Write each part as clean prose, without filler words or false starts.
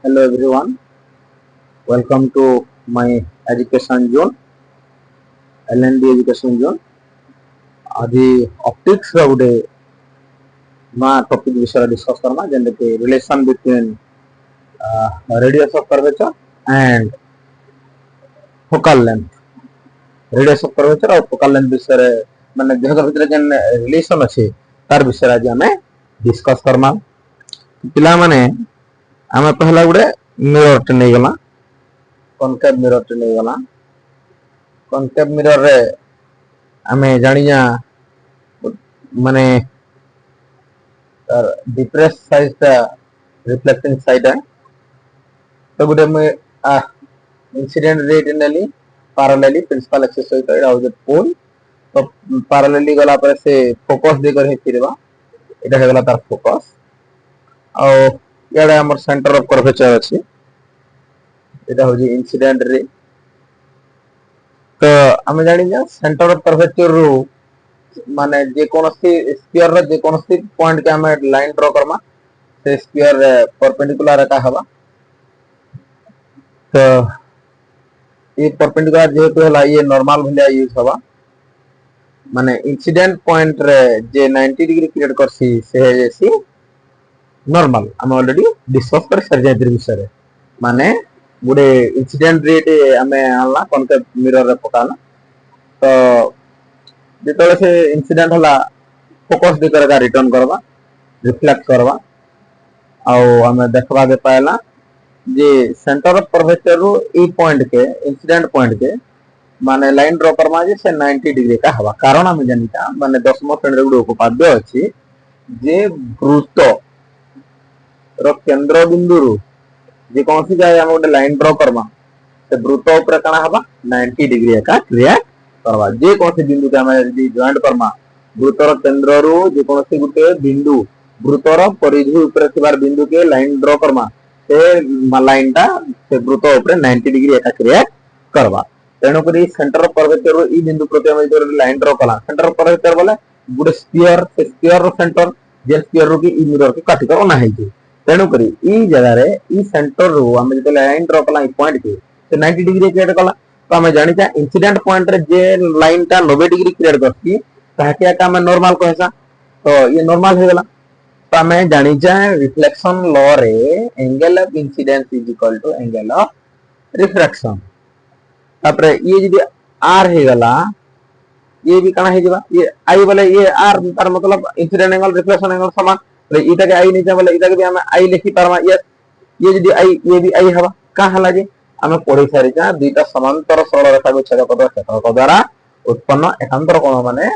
Hello everyone, welcome to my education zone, L&D education zone. आज optics रा गुटे ना topic विषय डिस्कस करना जेंदे के relation between radius of curvature and focal length. Radius of curvature और focal length विषय माने देह भीतर जेन रिलेशन अछि तार विषय आज हमें डिस्कस करना. पिला माने हमें पहला गुटे मिरर टे नै गला कॉनकेव मिरर टे नै गला. कॉनकेव मिरर रे हमें जानिया माने तार डिप्रेस साइज ता रिफ्लेक्टिंग साइड है. तो गुटे में इंसिडेंट रेट नेली पैरेलली प्रिंसिपल एक्सिस सहित एटा हो जे पोल. तो पैरेलली गला पर से फोकस दे कर हे फिरबा एटा हे गला तार फोकस. और याडा हमर सेंटर ऑफ कर्वेचर अछि एटा हो जे इंसिडेंट रे. तो हमें जानि जा सेंटर ऑफ कर्वेचर रो माने जे कोनोसी स्फीयर रे जे कोनोसी पॉइंट के हमें लाइन ड्रा करमा से स्फीयर परपेंडिकुलर एटा हवा. तो ये परपेंडिकुलर जेहेतु हला ये नॉर्मल भलिया यूज हवा माने इंसिडेंट पॉइंट रे जे 90 डिग्री क्रिएट करसी से है जैसी नॉर्मल हम ऑलरेडी डिस्कस कर सर जाय विषय रे. माने गुडे इंसिडेंट रेट हमें आला कॉनकेव मिरर रे पकाला. तो जेतले से इंसिडेंट हला फोकस दे कर रिटर्न करवा रिफ्लेक्ट करवा और हमें देखवा दे पाएला जे सेंटर ऑफ कर्वेचर रो ई पॉइंट के इंसिडेंट पॉइंट के माने लाइन ड्रा करमा जे से 90 डिग्री का हवा. कारण हम जानिता माने 10वां श्रेणी रे गुडे उपपाद्य अछि जे वृत्त रो केंद्र बिंदु रो जे कोनसी जाय हम गुडे लाइन ड्रा करमा से वृत्त ऊपर काना हवा 90 डिग्री का क्रिया करवा. जे कोनसी बिंदु के हमें यदि जॉइंट करमा वृत्त रो केंद्र रो जे कोनसी गुटे बिंदु वृत्त रो परिधि ऊपर थिबार बिंदु के लाइन ड्रा करमा से लाइन टा से वृत्त ऊपर 90 डिग्री का क्रिया करवा. तेणु करी सेंटर ऑफ कर्वेचर रो ई बिंदु प्रति हम जो लाइन ड्रा कला सेंटर ऑफ कर्वेचर बोले गुटे स्फीयर से स्फीयर रो सेंटर जे स्फीयर रो की ई मिरर के काटी कर ओना है जे. तेणु करी ई जगह रे ई सेंटर रो हम जो लाइन ड्रा कला ई पॉइंट के से 90 डिग्री क्रिएट कला. तो हमें जानि चा इंसिडेंट पॉइंट रे जे लाइन टा 90 डिग्री क्रिएट करती ताके का हमें नॉर्मल कहसा. तो ये नॉर्मल हो गला. तो हमें जानि चा रिफ्लेक्शन लॉ रे angle of incidence is equal to angle of refraction. तापर ये जदी आर हे गला ये भी कना हे जबा ये आई बोले ये आर तार मतलब इंसिडेंट एंगल रिफ्लेक्शन एंगल समान. तो इटा के आई नहीं बोले इटा के भी हम आई लिखि पारमा. ये जदी आई ये भी आई हवा का हला जे हमें पढ़ी सारी जा दुईटा समांतर सरल रेखा को छेद कर द्वारा उत्पन्न एकांतर कोण माने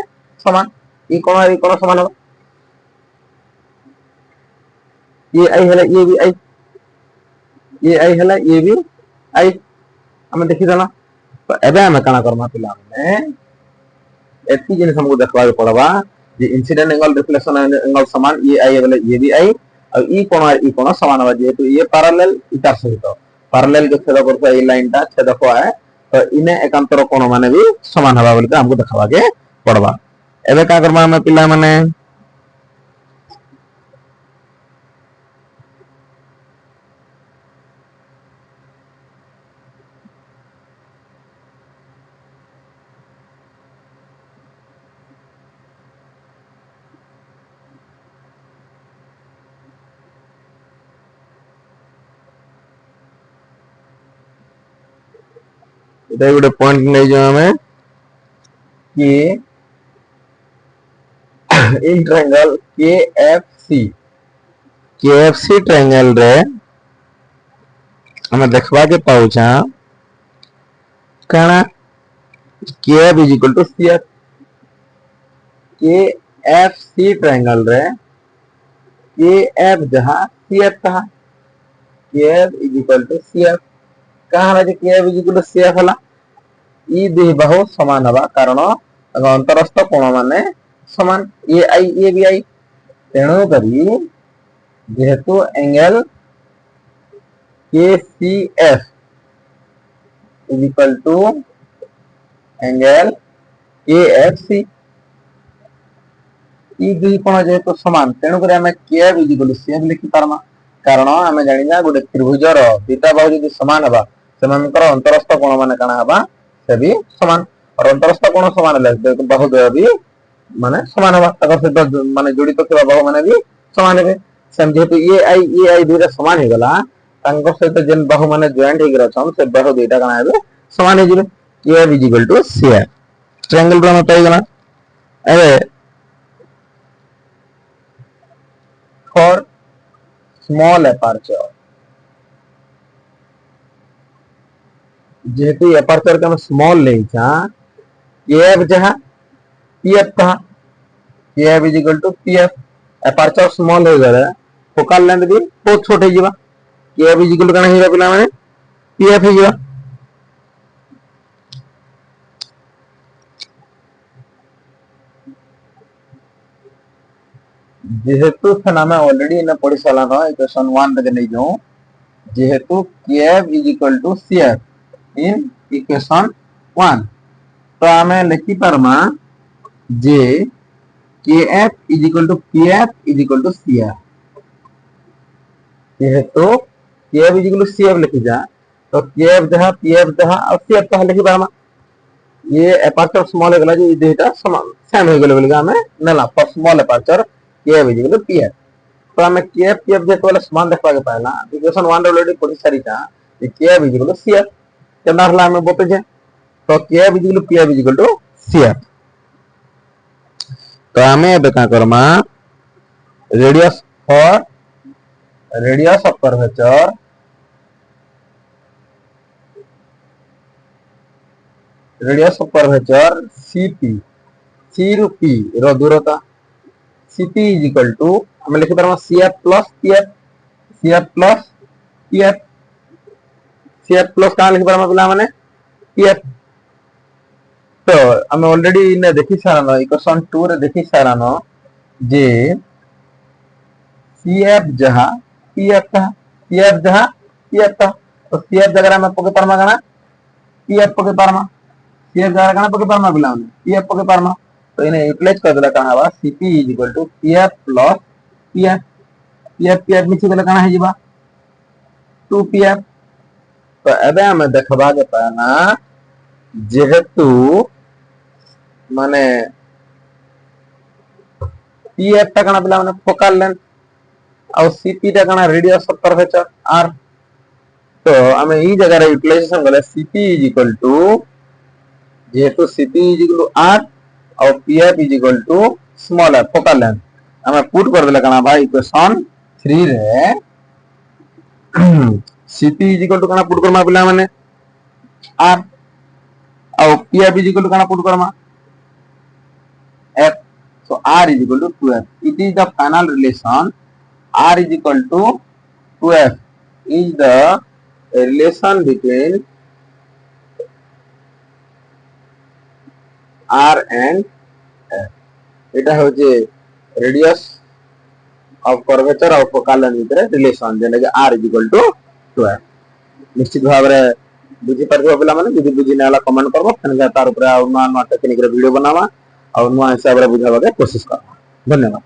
समान. ई कोण समान हो ये आई हला ये भी आई ये आई हला ये भी आई हमें देखि देला. तो एबे हमें काना करमा पिला माने एती जिनिस हमको देखबा के पड़बा जे इंसिडेंट एंगल रिफ्लेक्शन एंगल समान ये आई बोले ये भी आई और ई कोण समान हो जेहेतु ये पैरेलल इतार सहित पैरेलल के छेद करता ए लाइन टा छेद को है. तो इने एकांतर कोण माने भी समान हवा बोले हमको देखबा के पड़बा. एबे का करमा हमें पिला माने इधर गुटे पॉइंट नै जो हमें कि इन ट्रायंगल केएफसी ट्रायंगल रे हमें देखबा के पाउछा काना KF is equal to CF. KFC triangle रे केएफ जहां सीएफ कहा KF is equal to CF कहा जे KF is equal to CF हला ई दुई बाहु समान हवा कारण अंतरस्थ कोण माने समान ये भी आई. तेणु करी जेहेतु angle KCF is equal to angle KFC ई दुई कोण जेहेतु समान तेणु करी हमें KF is equal to CF लिखि पारमा. कारण आमे जानिना गोटे त्रिभुजर दुईटा बाहु यदि समान हबा सेमानकर अंतरस्थ कोण माने काना हबा से भी समान और अंतरस्थ कोण समान हले बाहु द्वय भी माने समान हबा तकर सहित माने जोड़ित थिबा बाहु माने भी समान हेबे सेम जेहेतु ए आई दुईटा समान हे गला तांको सहित जेन बाहु माने जॉइंट हे गरछन से बाहु दुईटा काना हेबे समान हे जिवे A is equal to C triangle रो मत गला अरे फॉर स्मॉल एपर्चर जेहेतु एपर्चर के हम स्मॉल ले छा एफ जहां पीएफ कहा F is equal to PF aperture small हो गले फोकल लेंथ भी बहुत छोट हो जिबा एफ इज इक्वल टू कना हिबा पिला माने पीएफ हो जिबा जेहेतु थे आम ऑलरेडी इन पढ़ी सारान इक्वेशन 1 रे नहीं जाऊं जेहेतु kf is equal to cf in equation 1 तो आम लिखि परमा जे kf is equal to pf is equal to cf जेहेतु kf is equal to cf लिखि जा तो kf जहां pf जहां और cf कहा लिखि परमा ये एपर्चर स्मॉल हो गला जे डेटा समान सेम हो गेल बोली हमें नला for small aperture kf is equal to pf तो हमें kf pf जे तो समान देखबा के पहला इक्वेशन 1 ऑलरेडी पढ़ी सारी था कि kf is equal to cf केना हला हमें बोते जे तो kf is equal to pf is equal to cf तो हमें अब का करमा radius of curvature cp c ru p रो दूरता cp इज इक्वल टू हम लिखि परमा cf प्लस का लिखि परमा पिला माने pf तो हम ऑलरेडी ने देखि सारानो इक्वेशन 2 रे देखि सारानो जे cf जहां pf तो cf जगह में पके परमा गाना pf पके परमा cf जगह गाना पके परमा पिला माने pf पके परमा तो इन्हें यूटिलाइज कर देला कहां बा cp is equal to pf plus pf मिछि देला कहां है जिबा 2pf तो एबे हम देखबा के पाना जेहेतु माने pf ता कना पिला माने फोकल लेंथ और cp ता कना रेडियस ऑफ कर्वेचर r तो हम ई जगह रे यूटिलाइजेशन गले cp इज इक्वल टू जेहेतु cp is equal to r और pf is equal to small है फोकल लेंथ हमें पुट कर देला कना भाई इक्वेशन 3 रे cp इज इक्वल टू कना पुट करमा पिला माने r और pf इज इक्वल टू कना पुट करमा f so r is equal to 2f it is the final relation r is equal to 2f is the relation between r and f eta ho je radius of curvature of focal length भितर relation जेने के r is equal to 2f निश्चित भाव रे बुझी परबो पिला माने बुझी बुझी नाला कमेंट करबो तने तार ऊपर नुआ नुआ टेक्निक रे वीडियो बनावा और नुआ हिसाब रे बुझावा के कोशिश करबो धन्यवाद।